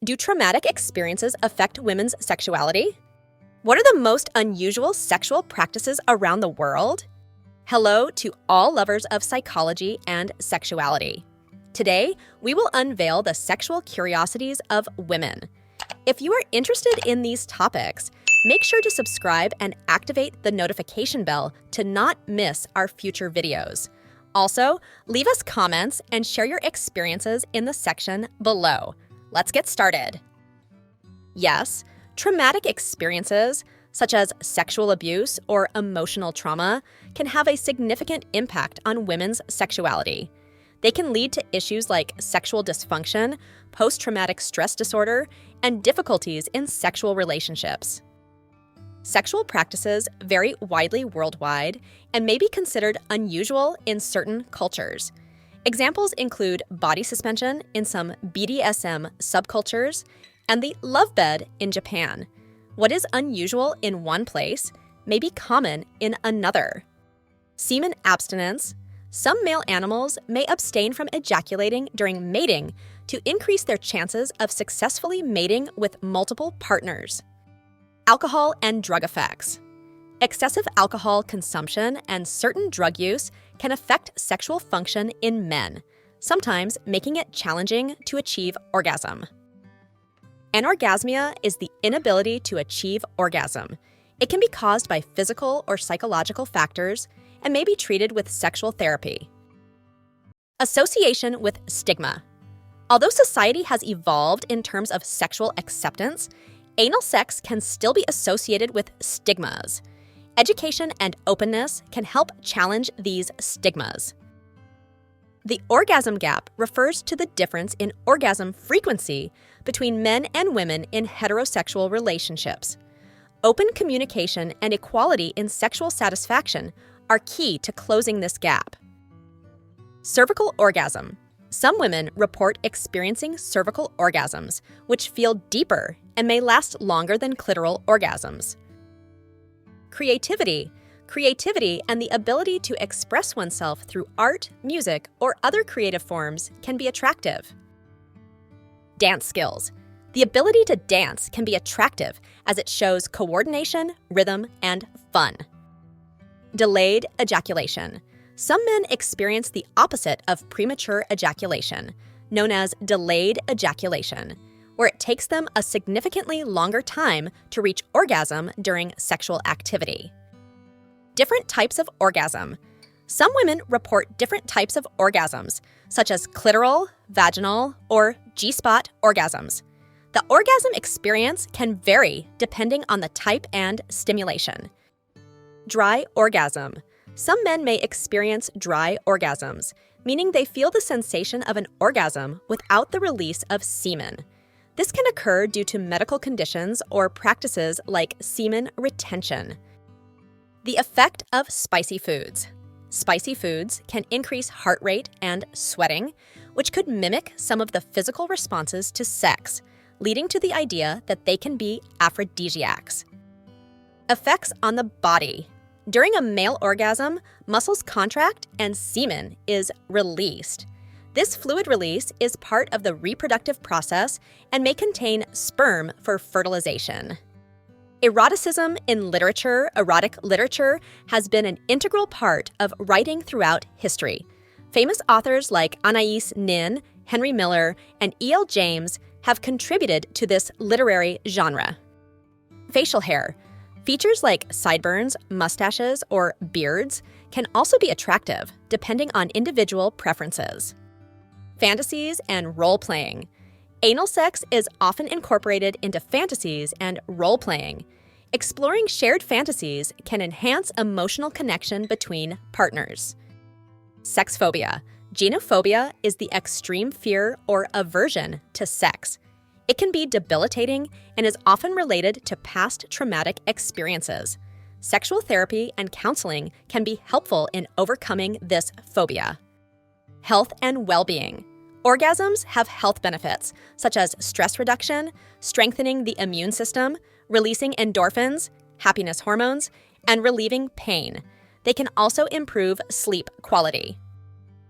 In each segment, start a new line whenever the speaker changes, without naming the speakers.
Do traumatic experiences affect women's sexuality? What are the most unusual sexual practices around the world? Hello to all lovers of psychology and sexuality. Today, we will unveil the sexual curiosities of women. If you are interested in these topics, make sure to subscribe and activate the notification bell to not miss our future videos. Also, leave us comments and share your experiences in the section below. Let's get started. Yes, traumatic experiences, such as sexual abuse or emotional trauma, can have a significant impact on women's sexuality. They can lead to issues like sexual dysfunction, post-traumatic stress disorder, and difficulties in sexual relationships. Sexual practices vary widely worldwide and may be considered unusual in certain cultures. Examples include body suspension in some BDSM subcultures and the love bed in Japan. What is unusual in one place may be common in another. Semen abstinence. Some male animals may abstain from ejaculating during mating to increase their chances of successfully mating with multiple partners. Alcohol and drug effects. Excessive alcohol consumption and certain drug use can affect sexual function in men, sometimes making it challenging to achieve orgasm. Anorgasmia is the inability to achieve orgasm. It can be caused by physical or psychological factors and may be treated with sexual therapy. Association with stigma. Although society has evolved in terms of sexual acceptance, anal sex can still be associated with stigmas. Education and openness can help challenge these stigmas. The orgasm gap refers to the difference in orgasm frequency between men and women in heterosexual relationships. Open communication and equality in sexual satisfaction are key to closing this gap. Cervical orgasm. Some women report experiencing cervical orgasms, which feel deeper and may last longer than clitoral orgasms. Creativity. Creativity and the ability to express oneself through art, music, or other creative forms can be attractive. Dance skills. The ability to dance can be attractive as it shows coordination, rhythm, and fun. Delayed ejaculation. Some men experience the opposite of premature ejaculation, known as delayed ejaculation, where it takes them a significantly longer time to reach orgasm during sexual activity. Different types of orgasm. Some women report different types of orgasms, such as clitoral, vaginal, or G-spot orgasms. The orgasm experience can vary depending on the type and stimulation. Dry orgasm. Some men may experience dry orgasms, meaning they feel the sensation of an orgasm without the release of semen. This can occur due to medical conditions or practices like semen retention. The effect of spicy foods. Spicy foods can increase heart rate and sweating, which could mimic some of the physical responses to sex, leading to the idea that they can be aphrodisiacs. Effects on the body. During a male orgasm, muscles contract and semen is released. This fluid release is part of the reproductive process and may contain sperm for fertilization. Eroticism in literature. Erotic literature has been an integral part of writing throughout history. Famous authors like Anais Nin, Henry Miller, and E.L. James have contributed to this literary genre. Facial hair. Features like sideburns, mustaches, or beards can also be attractive, depending on individual preferences. Fantasies and role-playing. Anal sex is often incorporated into fantasies and role-playing. Exploring shared fantasies can enhance emotional connection between partners. Sex phobia. Genophobia is the extreme fear or aversion to sex. It can be debilitating and is often related to past traumatic experiences. Sexual therapy and counseling can be helpful in overcoming this phobia. Health and well-being. Orgasms have health benefits, such as stress reduction, strengthening the immune system, releasing endorphins, happiness hormones, and relieving pain. They can also improve sleep quality.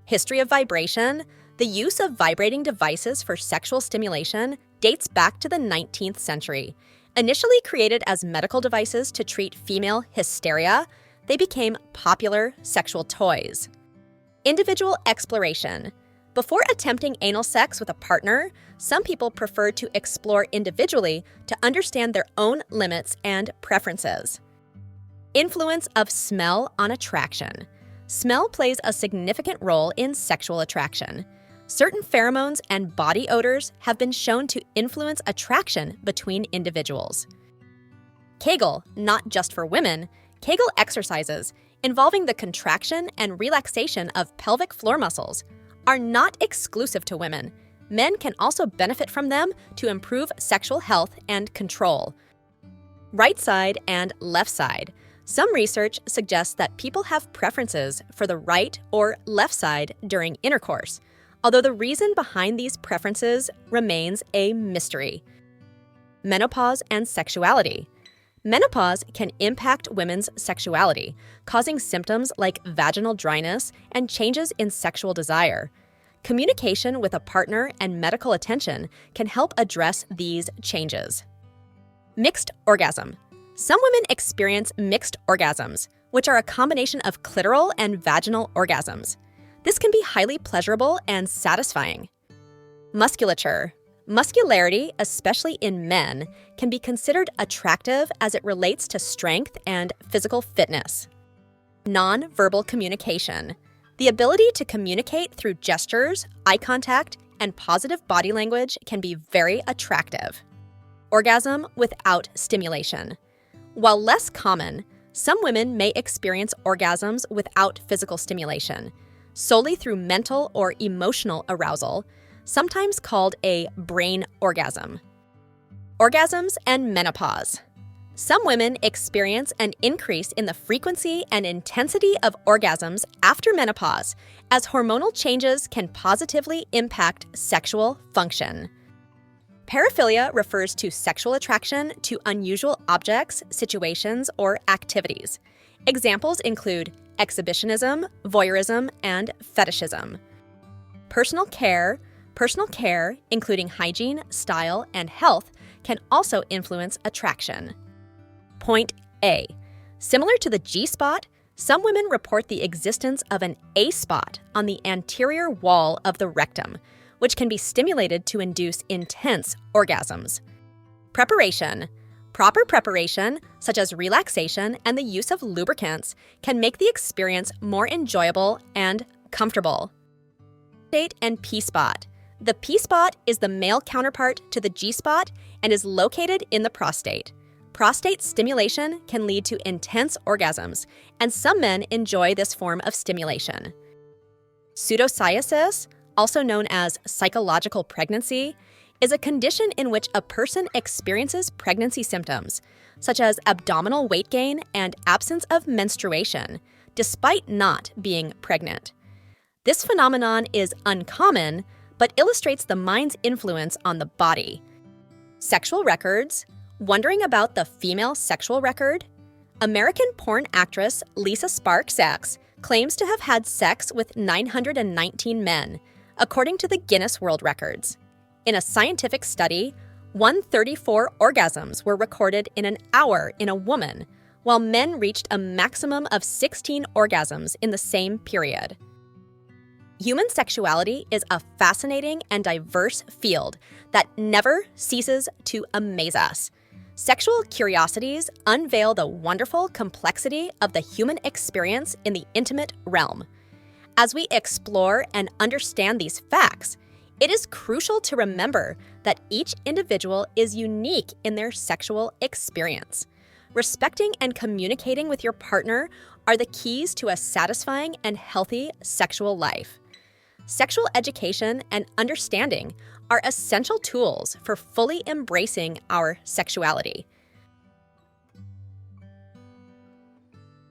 History of vibration. The use of vibrating devices for sexual stimulation dates back to the 19th century. Initially created as medical devices to treat female hysteria, they became popular sexual toys. Individual exploration. Before attempting anal sex with a partner, some people prefer to explore individually to understand their own limits and preferences. Influence of smell on attraction. Smell plays a significant role in sexual attraction. Certain pheromones and body odors have been shown to influence attraction between individuals. Kegel, not just for women, Kegel exercises, involving the contraction and relaxation of pelvic floor muscles, are not exclusive to women. Men can also benefit from them to improve sexual health and control. Right side and left side. Some research suggests that people have preferences for the right or left side during intercourse, although the reason behind these preferences remains a mystery. Menopause and sexuality. Menopause can impact women's sexuality, causing symptoms like vaginal dryness and changes in sexual desire. Communication with a partner and medical attention can help address these changes. Mixed orgasm. Some women experience mixed orgasms, which are a combination of clitoral and vaginal orgasms. This can be highly pleasurable and satisfying. Musculature. Muscularity, especially in men, can be considered attractive as it relates to strength and physical fitness. Non-verbal communication. The ability to communicate through gestures, eye contact, and positive body language can be very attractive. Orgasm without stimulation. While less common, some women may experience orgasms without physical stimulation, solely through mental or emotional arousal, sometimes called a brain orgasm. Orgasms and menopause. Some women experience an increase in the frequency and intensity of orgasms after menopause, as hormonal changes can positively impact sexual function. Paraphilia refers to sexual attraction to unusual objects, situations, or activities. Examples include exhibitionism, voyeurism, and fetishism. Personal care, including hygiene, style, and health, can also influence attraction. Point A. Similar to the G-spot, some women report the existence of an A-spot on the anterior wall of the rectum, which can be stimulated to induce intense orgasms. Preparation. Proper preparation, such as relaxation and the use of lubricants, can make the experience more enjoyable and comfortable. Prostate and P-spot. The P-spot is the male counterpart to the G-spot and is located in the prostate. Prostate stimulation can lead to intense orgasms, and some men enjoy this form of stimulation. Pseudocyesis, also known as psychological pregnancy, is a condition in which a person experiences pregnancy symptoms, such as abdominal weight gain and absence of menstruation, despite not being pregnant. This phenomenon is uncommon, but illustrates the mind's influence on the body. Sexual records. Wondering about the female sexual record? American porn actress Lisa Sparks X claims to have had sex with 919 men, according to the Guinness World Records. In a scientific study, 134 orgasms were recorded in an hour in a woman, while men reached a maximum of 16 orgasms in the same period. Human sexuality is a fascinating and diverse field that never ceases to amaze us. Sexual curiosities unveil the wonderful complexity of the human experience in the intimate realm. As we explore and understand these facts, it is crucial to remember that each individual is unique in their sexual experience. Respecting and communicating with your partner are the keys to a satisfying and healthy sexual life. Sexual education and understanding are essential tools for fully embracing our sexuality.